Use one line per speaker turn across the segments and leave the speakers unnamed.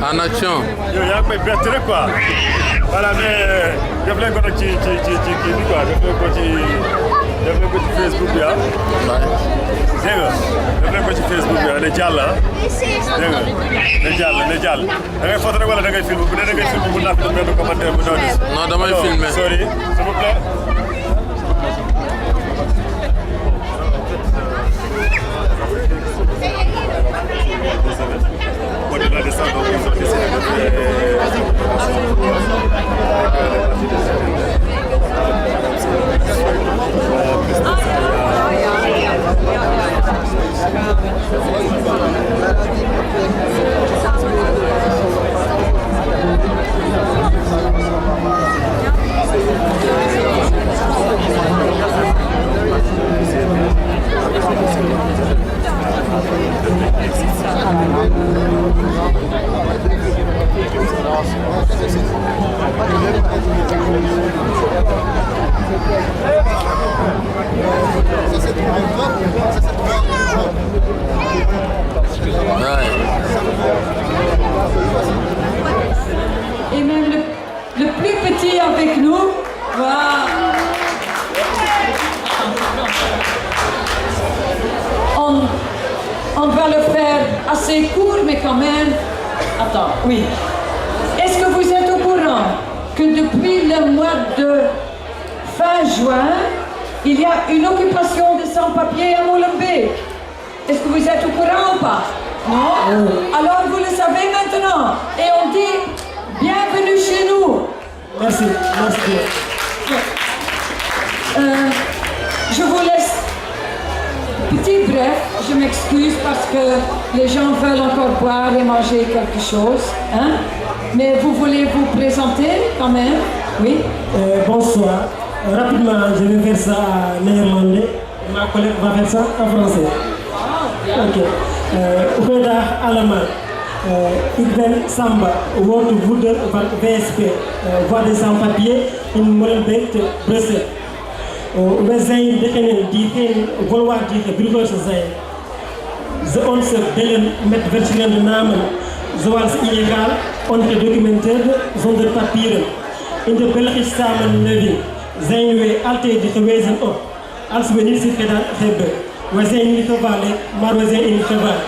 En action.
Yo, yaa ngi may bett rek quoi voilà mais def leen ko nag ci kii bi quoi def leen ko ci Facebook bi ah. dégg nga def leen ko ci Facebook bi ah ne jàll ah. dégg nga ne jàll da ngay photo rek wala da ngay film bu dee da ngay film bu naaf benn commentaire bu doon gis.
Non damay filmer.
Sorry s'il vous plaît. Au-delà de ça, donc ils ont décidé de faire
Et même le plus petit avec nous. Wow. On va le faire assez court, mais quand même. Attends, oui. Est-ce que vous êtes au courant que depuis le mois de fin juin, il y a une occupation de sans-papiers à Molenbeek? Est-ce que vous êtes au courant ou pas? Non? Alors vous le savez maintenant. Et on dit bienvenue chez nous.
Merci.
Je vous laisse. Petit bref, je m'excuse parce que les gens veulent encore boire et manger quelque chose. Hein? Mais vous voulez vous présenter quand même? Oui?
Bonsoir. Rapidement, je vais faire ça en néerlandais. Ma collègue va faire ça en français. Ok. Goedendag allemaal. Ik ben Samba, woordvoerder van VSP, Voix des Sans-Papiers in Molenbeek te Brussel. We zijn degenen die geen volwaardige burgers zijn. Ons bellen met verschillende namen, zoals illegaal, ongedocumenteerd, zonder papieren. In de Belgische samenleving zijn we altijd gewezen op. Als we niets gedaan hebben, we zijn niet gevaarlijk, maar we zijn in gevaar.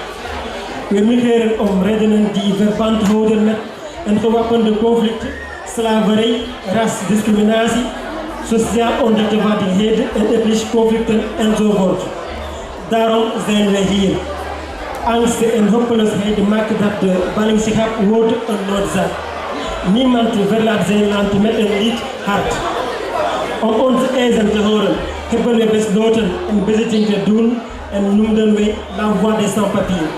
We migreren om redenen die verband houden met een gewapende conflict, slaverij, rasdiscriminatie, sociaal onrechtvaardigheden en etnische conflicten enzovoort. Daarom zijn we hier. Angst en hopeloosheid maken dat de ballingschap wordt een noodzaak. Niemand verlaat zijn land met een licht hart. Om onze eisen te horen hebben we besloten een bezitting te doen en noemden we la Voix des Sans-Papiers.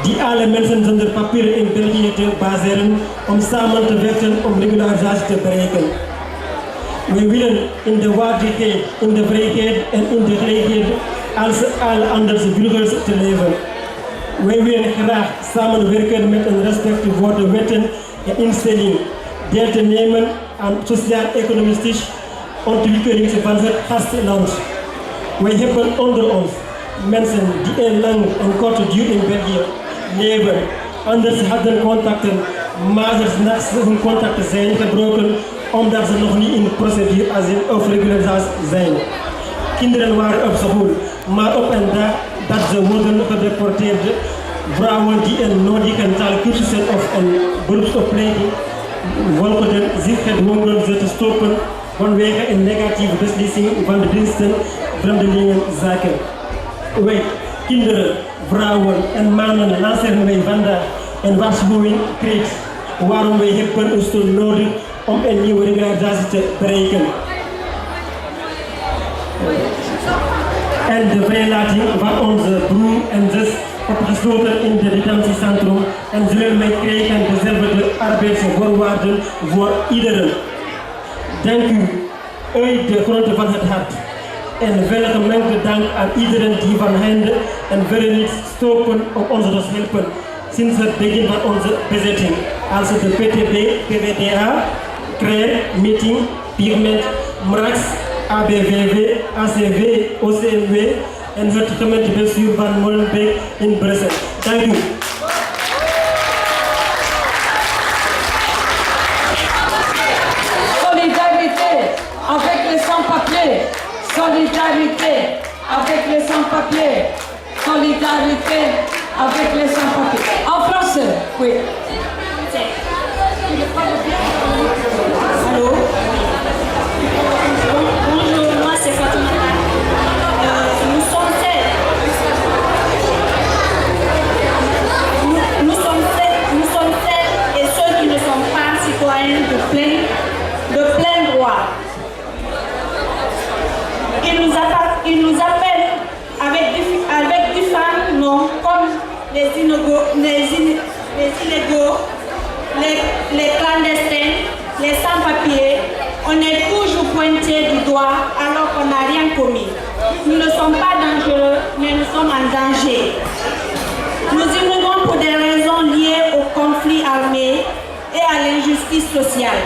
Die alle mensen zonder papieren in België te baseren om samen te werken om regularisatie te bereiken. We willen in de waardigheid, in de vrijheid en in de gelijkheid als alle andere burgers te leven. Wij willen graag samenwerken met een respect voor de wetten en instellingen, deel te nemen aan sociaal-economische ontwikkeling van het gastland. Wij hebben onder ons mensen die een lang en korte duur in België leven, anders hadden contacten, maar er s'nachts hun contacten zijn gebroken omdat ze nog niet in de procedure asiel of regularisatie zijn. Kinderen waren op school, maar op een dag dat ze worden gedeporteerd, vrouwen die een nodige taalkursussen of een beroepsopleiding volgden zich gedwongen ze te stoppen vanwege een negatieve beslissing van de diensten vreemdelingenzaken. Wij, kinderen, vrouwen en mannen lanceren wij vandaag een waarschuwingskreet waarom wij hebben een steun nodig om een nieuwe regularisatie te bereiken. En de vrijlating van onze broer en zus opgesloten in het detentiecentrum en zullen wij krijgen dezelfde arbeidsvoorwaarden voor iedereen. Dank u uit de grond van het hart. En welgemengde dank aan iedereen die van hen en verder niet stoppen om ons te helpen sinds het begin van onze bezetting. Als de PTB, PVDA, CRER, Meeting, Pigment, MRAX, ABVV, ACV, OCMW en het gemeentebestuur van Molenbeek in Brussel. Dank u.
Solidarité avec les sans-papiers. Solidarité avec les sans-papiers. Solidarité avec les sans-papiers. En français, oui.
Allô? Bonjour, moi c'est Fatoumata. Nous sommes celles et ceux qui ne sont pas citoyens de plein droit. Ils nous appellent avec différents noms comme les illégaux, les clandestins, les sans-papiers. On est toujours pointé du doigt alors qu'on n'a rien commis. Nous ne sommes pas dangereux, mais nous sommes en danger. Nous immigrons pour des raisons liées au conflit armé et à l'injustice sociale,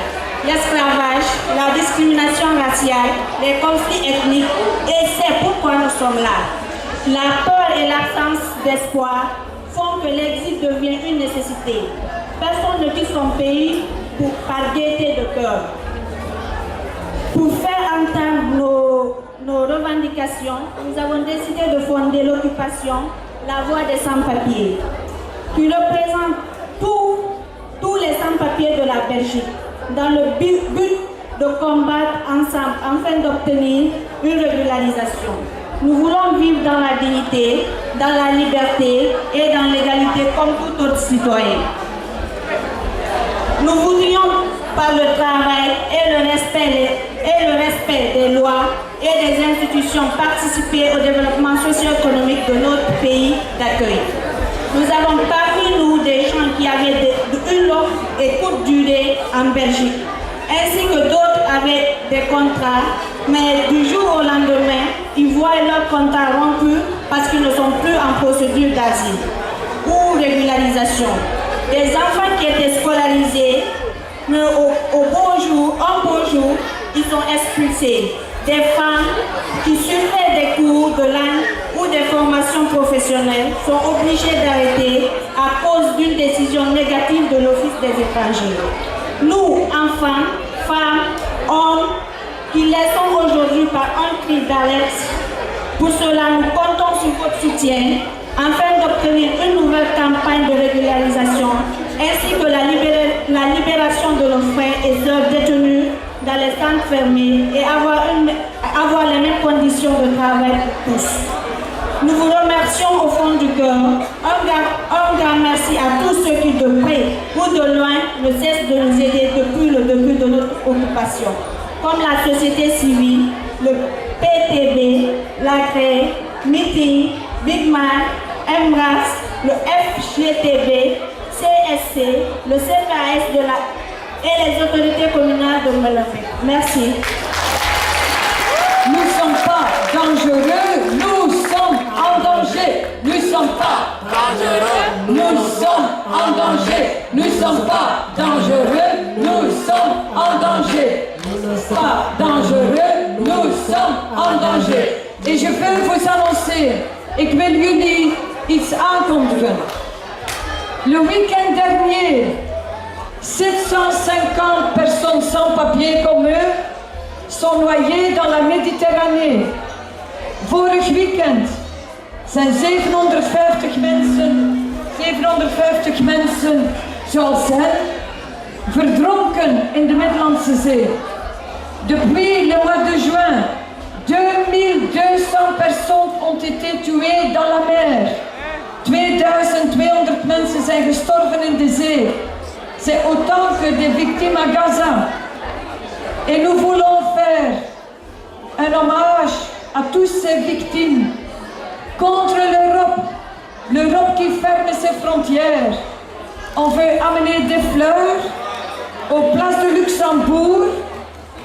l'esclavage, la discrimination raciale, les conflits ethniques, et c'est pourquoi nous sommes là. La peur et l'absence d'espoir font que l'exil devient une nécessité. Personne ne quitte son pays par gaieté de cœur. Pour faire entendre nos revendications, nous avons décidé de fonder l'occupation La Voix des Sans-Papiers, qui représente tous les sans-papiers de la Belgique, dans le but de combattre ensemble afin d'obtenir une régularisation. Nous voulons vivre dans la dignité, dans la liberté et dans l'égalité comme tout autre citoyen. Nous voudrions par le travail et le respect des lois et des institutions participer au développement socio-économique de notre pays d'accueil. Nous avons parmi nous des gens qui avaient une longue et courte durée en Belgique, ainsi que d'autres avaient des contrats, mais du jour au lendemain, ils voient leur contrat rompu parce qu'ils ne sont plus en procédure d'asile ou régularisation. Des enfants qui étaient scolarisés, mais un beau jour, ils sont expulsés. Des femmes qui suivaient des cours de langue ou des formations professionnelles sont obligées d'arrêter à cause d'une décision négative de l'Office des étrangers. Nous, enfants, femmes, hommes, qui laissons aujourd'hui par un cri d'alerte, pour cela nous comptons sur votre soutien afin d'obtenir une nouvelle campagne de régularisation ainsi que la libération de nos frères et sœurs détenus dans les centres fermés et avoir les mêmes conditions de travail pour tous. Nous vous remercions au fond du cœur. Un grand merci à tous ceux qui de près ou de loin ne cessent de nous aider depuis le début de notre occupation, comme la société civile, le PTB, la CRER, Meeting, Bigman, MRAS, le FGTB, CSC, le CKS et les autorités communales de Molenbeek. Merci.
Nous ne sommes pas dangereux, nous sommes en danger. Nous ne sommes pas dangereux, nous sommes en danger. Nous ne sommes pas dangereux, nous sommes en danger. Nous ne sommes pas dangereux, nous sommes en danger. Et je wil vous annoncer, ik wil jullie iets aankondigen. Le week-end dernier 750 personnes sans papier comme eux sont noyées dans la Méditerranée. Vorig weekend zijn 750 mensen zoals hen verdronken in de Middellandse Zee. Depuis le mois de juin, 2200 personnes ont été tuées dans la mer. 2200 mensen zijn gestorven in de zee. C'est autant que des victimes à Gaza. Et nous voulons faire un hommage à toutes ces victimes contre l'Europe qui ferme ses frontières. On veut amener des fleurs aux places de Luxembourg,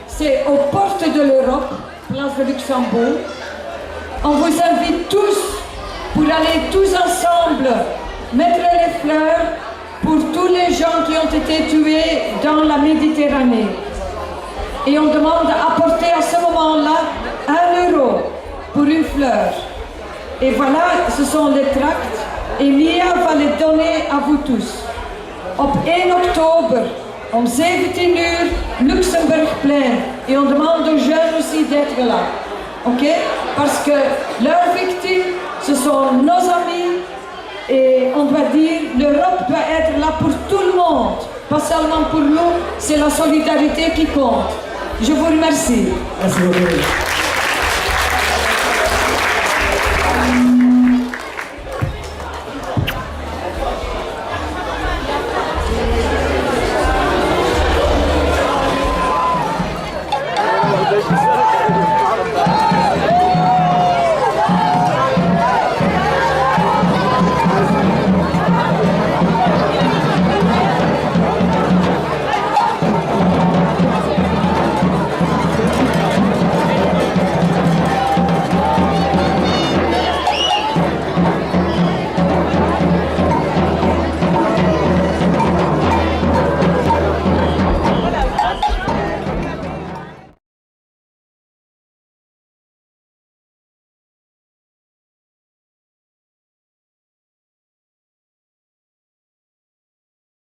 c'est aux portes de l'Europe, place de Luxembourg. On vous invite tous pour aller tous ensemble mettre les fleurs pour tous les gens qui ont été tués dans la Méditerranée. Et on demande d'apporter à ce moment-là 1 euro pour une fleur. Et voilà, ce sont les tracts. Et Mia va les donner à vous tous. Op 1 oktober, om 17 uur, Luxembourgplein. Et on demande aux jeunes aussi d'être là. Ok? Parce que leurs victimes, ce sont nos amis. Et on doit dire, l'Europe doit être là pour tout le monde. Pas seulement pour nous, c'est la solidarité qui compte. Je vous remercie.
Merci beaucoup.